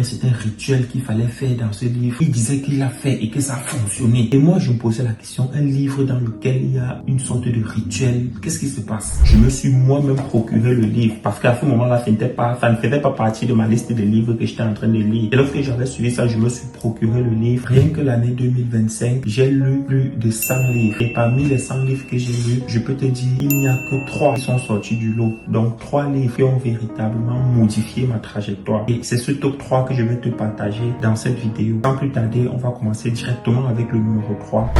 certain rituel qu'il fallait faire dans ce livre. Il disait qu'il l'a fait et que ça a fonctionné. Et moi, je me posais la question, un livre dans lequel il y a une sorte de rituel, qu'est-ce qui se passe? Je me suis moi-même procuré le livre parce qu'à ce moment-là, ça ne faisait pas partie de ma liste de livres que j'étais en train de lire. Et lorsque j'avais suivi ça, je me suis procuré le livre. Rien que l'année 2025, j'ai lu plus de 100 livres. Et parmi les 100 livres que j'ai lus, je peux te dire, il n'y a que 3 qui sont sortis du lot. Donc 3 livres qui ont véritablement modifié ma trajectoire. Et c'est ce top 3 que je vais te partager dans cette vidéo. Sans plus tarder, on va commencer directement avec le numéro 3.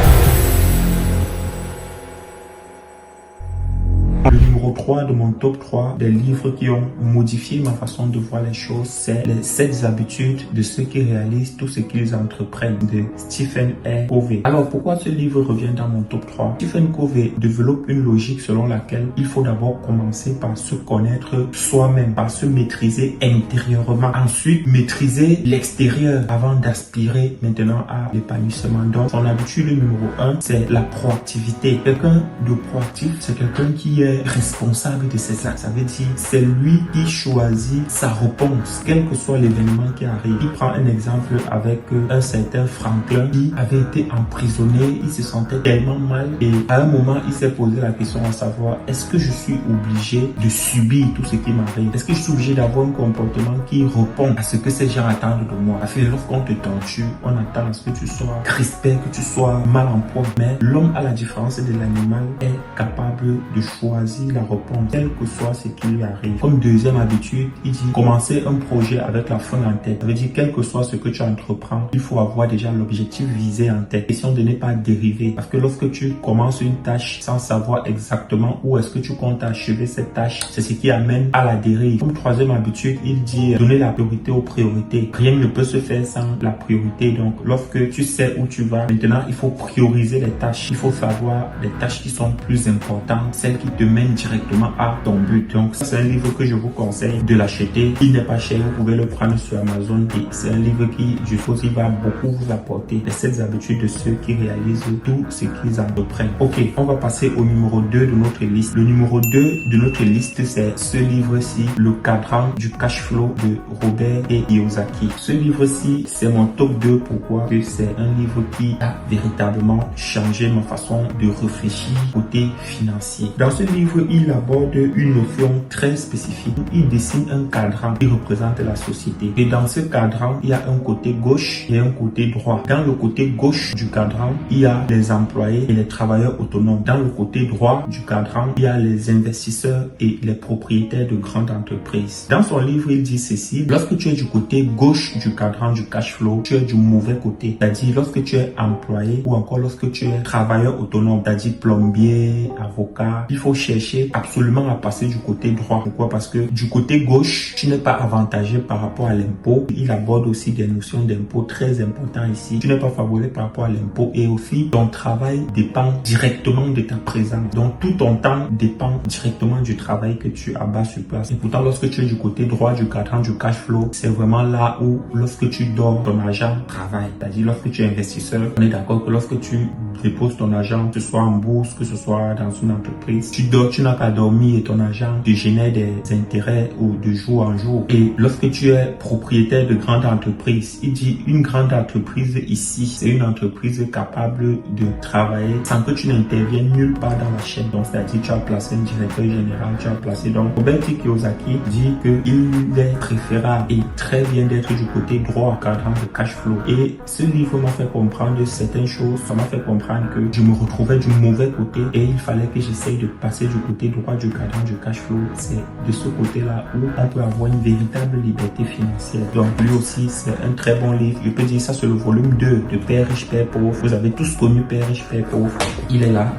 Le numéro 3 de mon top 3 des livres qui ont modifié ma façon de voir les choses, c'est les 7 habitudes de ceux qui réalisent tout ce qu'ils entreprennent de Stephen R. Covey. Alors pourquoi ce livre revient dans mon top 3? Stephen Covey développe une logique selon laquelle il faut d'abord commencer par se connaître soi-même, par se maîtriser intérieurement. Ensuite, maîtriser l'extérieur avant d'aspirer maintenant à l'épanouissement. Donc son habitude numéro 1, c'est la proactivité. Quelqu'un de proactif, c'est quelqu'un qui est responsable de ses actes. Ça veut dire c'est lui qui choisit sa réponse, quel que soit l'événement qui arrive. Il prend un exemple avec un certain Franklin qui avait été emprisonné. Il se sentait tellement mal et à un moment il s'est posé la question à savoir, est-ce que je suis obligé de subir tout ce qui m'arrive? Est-ce que je suis obligé d'avoir un comportement qui répond à ce que ces gens attendent de moi? Parce que lorsqu'on te torture, on attend à ce que tu sois crispé, que tu sois mal en point. Mais l'homme, à la différence de l'animal, est capable de choisir la réponse, quel que soit ce qui lui arrive. Comme deuxième habitude, il dit commencer un projet avec la fin en tête. Ça veut dire quel que soit ce que tu entreprends, il faut avoir déjà l'objectif visé en tête. Question de ne pas dériver. Parce que lorsque tu commences une tâche sans savoir exactement où est-ce que tu comptes achever cette tâche, c'est ce qui amène à la dérive. Comme troisième habitude, il dit donner la priorité aux priorités. Rien ne peut se faire sans la priorité. Donc lorsque tu sais où tu vas, maintenant il faut prioriser les tâches. Il faut savoir les tâches qui sont plus importantes, celles qui te mènent directement à ton but. Donc c'est un livre que je vous conseille de l'acheter. Il n'est pas cher, vous pouvez le prendre sur Amazon et c'est un livre qui, je suppose, il va beaucoup vous apporter les 7 habitudes de ceux qui réalisent tout ce qu'ils entreprennent. Ok, on va passer au numéro 2 de notre liste. Le numéro 2 de notre liste, c'est ce livre-ci, Le cadran du cash flow de Robert et Kiyosaki. Ce livre-ci, c'est mon top 2. Pourquoi? Parce que c'est un livre qui a véritablement changé ma façon de réfléchir côté financier. Dans ce livre, il aborde une notion très spécifique. Il dessine un cadran qui représente la société. Et dans ce cadran, il y a un côté gauche et un côté droit. Dans le côté gauche du cadran, il y a les employés et les travailleurs autonomes. Dans le côté droit du cadran, il y a les investisseurs et les propriétaires de grandes entreprises. Dans son livre, il dit ceci: lorsque tu es du côté gauche du cadran du cash flow, tu es du mauvais côté. C'est-à-dire lorsque tu es employé ou encore lorsque tu es travailleur autonome, c'est-à-dire plombier, avocat, il faut chercher absolument à passer du côté droit. Pourquoi? Parce que du côté gauche, tu n'es pas avantagé par rapport à l'impôt. Il aborde aussi des notions d'impôt très importantes ici. Tu n'es pas favorisé par rapport à l'impôt et aussi ton travail dépend directement de ta présence. Donc tout ton temps dépend directement du travail que tu abats sur place. Et pourtant, lorsque tu es du côté droit du cadran du cash flow, c'est vraiment là où lorsque tu dors, ton argent travaille. C'est-à-dire lorsque tu es investisseur, on est d'accord que lorsque tu déposes ton argent, que ce soit en bourse, que ce soit dans une entreprise, tu dors, tu n'as pas dormi et ton argent te génère des intérêts ou de jour en jour. Et lorsque tu es propriétaire de grande entreprise, il dit une grande entreprise ici, c'est une entreprise capable de travailler sans que tu n'interviennes nulle part dans la chaîne. Donc c'est-à-dire tu as placé un directeur général, tu as placé donc Robert Kiyosaki dit qu'il est préférable et très bien d'être du côté droit cadran de cash flow. Et ce livre m'a fait comprendre certaines choses. Ça m'a fait comprendre que je me retrouvais du mauvais côté et il fallait que j'essaye de passer du côté droit du cadran du cash flow. C'est de ce côté-là où on peut avoir une véritable liberté financière. Donc lui aussi, c'est un très bon livre. Je peux dire ça, c'est le volume 2 de Père riche, Père pauvre. Vous avez tous connu Père riche, Père pauvre. Il est là.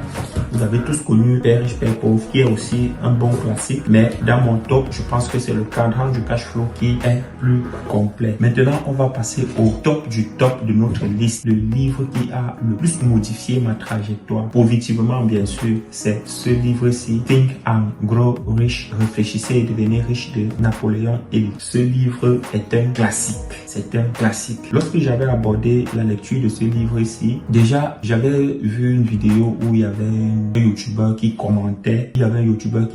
Vous avez tous connu Père riche, Père pauvre, qui est aussi un bon classique. Mais dans mon top, je pense que c'est le cadran du cash flow qui est plus complet. Maintenant, on va passer au top du top de notre liste. Le livre qui a le plus modifié ma trajectoire, positivement bien sûr, c'est ce livre-ci, Think and Grow Rich, réfléchissez et devenez riche de Napoléon Hill. Ce livre est un classique. C'est un classique. Lorsque j'avais abordé la lecture de ce livre-ci, déjà, j'avais vu une vidéo où il y avait une un youtubeur qui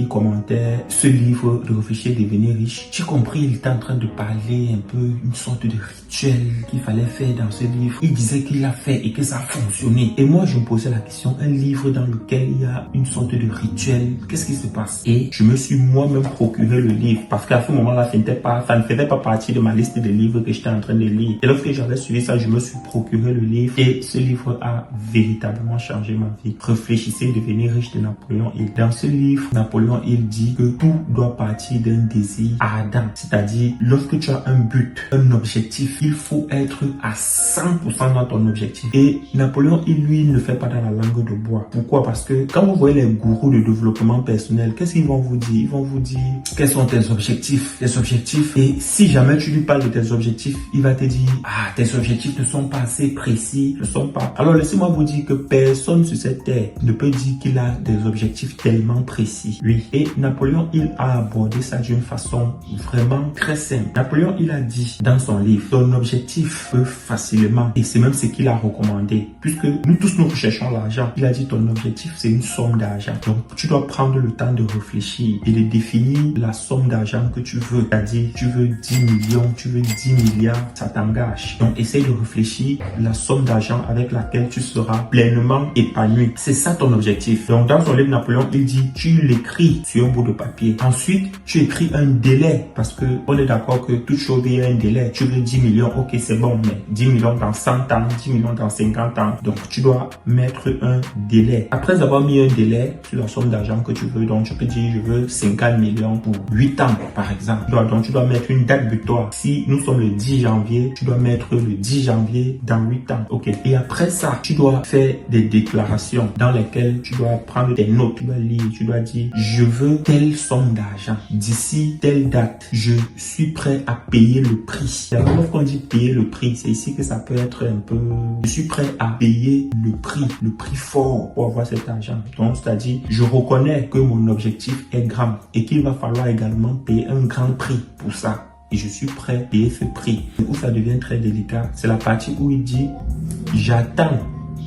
commentait, ce livre de réfléchir et devenir riche. J'ai compris, il était en train de parler un peu une sorte de rituel qu'il fallait faire dans ce livre. Il disait qu'il l'a fait et que ça a fonctionné. Et moi, je me posais la question, un livre dans lequel il y a une sorte de rituel, qu'est-ce qui se passe? Et je me suis moi-même procuré le livre parce qu'à ce moment-là, ça ne faisait pas partie de ma liste de livres que j'étais en train de lire. Et lorsque j'avais suivi ça, je me suis procuré le livre et ce livre a véritablement changé ma vie. Réfléchissez, devenir riche de Napoléon Hill. Dans ce livre, Napoléon Hill dit que tout doit partir d'un désir ardent. C'est-à-dire, lorsque tu as un but, un objectif, il faut être à 100% dans ton objectif. Et Napoléon Hill, lui, ne le fait pas dans la langue de bois. Pourquoi? Parce que quand vous voyez les gourous de développement personnel, qu'est-ce qu'ils vont vous dire? Ils vont vous dire quels sont tes objectifs. Tes objectifs. Et si jamais tu lui parles de tes objectifs, il va te dire, ah, tes objectifs ne sont pas assez précis, ne sont pas. Alors laissez-moi vous dire que personne sur cette terre ne peut dire qu'il a des objectifs tellement précis. Oui. Et Napoléon Hill a abordé ça d'une façon vraiment très simple. Napoléon Hill a dit dans son livre, ton objectif peut facilement, et c'est même ce qu'il a recommandé, puisque nous tous nous recherchons l'argent. Il a dit ton objectif c'est une somme d'argent. Donc tu dois prendre le temps de réfléchir et de définir la somme d'argent que tu veux. C'est-à-dire tu veux 10 millions, tu veux 10 milliards, ça t'engage. Donc essaye de réfléchir la somme d'argent avec laquelle tu seras pleinement épanoui. C'est ça ton objectif. Donc dans son livre, Napoléon, il dit, tu l'écris sur un bout de papier. Ensuite, tu écris un délai parce que on est d'accord que toute chose il y a un délai. Tu veux 10 millions, ok c'est bon, mais 10 millions dans 100 ans, 10 millions dans 50 ans. Donc tu dois mettre un délai. Après avoir mis un délai sur la somme d'argent que tu veux, donc tu peux dire je veux 50 millions pour 8 ans par exemple. Donc tu dois mettre une date butoir. Si nous sommes le 10 janvier, tu dois mettre le 10 janvier dans 8 ans. Ok. Et après ça, tu dois faire des déclarations dans lesquelles tu dois prendre tes notes, tu dois lire, tu dois dire je veux telle somme d'argent. D'ici telle date, je suis prêt à payer le prix. Alors lorsqu'on dit payer le prix, c'est ici que ça peut être un peu... Je suis prêt à payer le prix fort pour avoir cet argent. Donc c'est-à-dire, je reconnais que mon objectif est grand et qu'il va falloir également payer un grand prix pour ça. Et je suis prêt à payer ce prix. Où ça devient très délicat, c'est la partie où il dit j'attends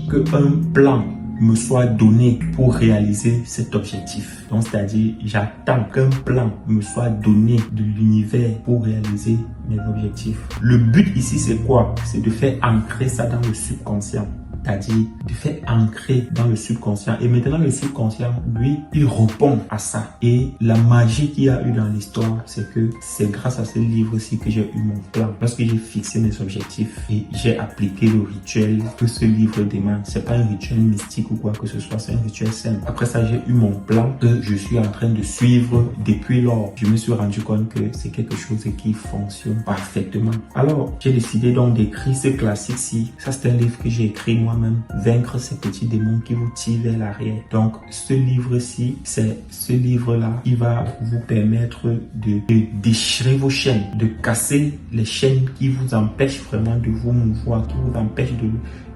qu'un plan me soit donné pour réaliser cet objectif. Donc, c'est-à-dire, j'attends qu'un plan me soit donné de l'univers pour réaliser mes objectifs. Le but ici, c'est quoi? C'est de faire ancrer ça dans le subconscient. C'est-à-dire de faire ancrer dans le subconscient. Et maintenant, le subconscient, lui, il répond à ça. Et la magie qu'il y a eu dans l'histoire, c'est que c'est grâce à ce livre-ci que j'ai eu mon plan. Lorsque j'ai fixé mes objectifs et j'ai appliqué le rituel que ce livre demande, c'est pas un rituel mystique ou quoi que ce soit, c'est un rituel simple. Après ça, j'ai eu mon plan que je suis en train de suivre depuis lors. Je me suis rendu compte que c'est quelque chose qui fonctionne parfaitement. Alors, j'ai décidé donc d'écrire ce classique-ci. Ça, c'est un livre que j'ai écrit moi-même, Vaincre ces petits démons qui vous tirent vers l'arrière. Donc, ce livre-ci, c'est ce livre-là qui va vous permettre de déchirer vos chaînes, de casser les chaînes qui vous empêchent vraiment de vous mouvoir, qui vous empêchent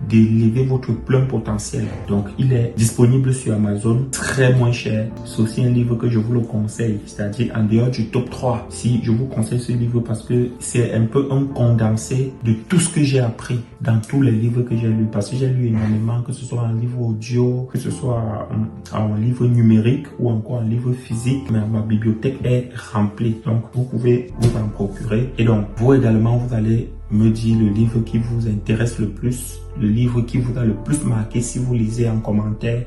d'élever votre plein potentiel. Donc, il est disponible sur Amazon, très moins cher. C'est aussi un livre que je vous le conseille, c'est-à-dire en dehors du top 3. Si je vous conseille ce livre parce que c'est un peu un condensé de tout ce que j'ai appris dans tous les livres que j'ai lus. Parce que j'ai lu énormément, que ce soit en livre audio, que ce soit en livre numérique ou encore en livre physique. Mais ma bibliothèque est remplie. Donc, vous pouvez vous en procurer. Et donc, vous également, vous allez me dire le livre qui vous intéresse le plus, le livre qui vous a le plus marqué si vous lisez en commentaire.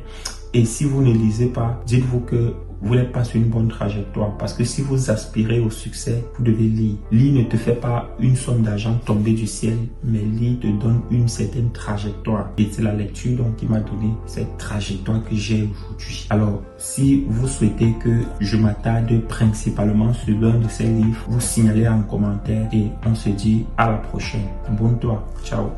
Et si vous ne lisez pas, dites-vous que vous n'êtes pas sur une bonne trajectoire. Parce que si vous aspirez au succès, vous devez lire. Lire ne te fait pas une somme d'argent tomber du ciel, mais lire te donne une certaine trajectoire. Et c'est la lecture donc qui m'a donné cette trajectoire que j'ai aujourd'hui. Alors, si vous souhaitez que je m'attarde principalement sur l'un de ces livres, vous signalez en commentaire et on se dit à la prochaine. Abonne-toi. Ciao.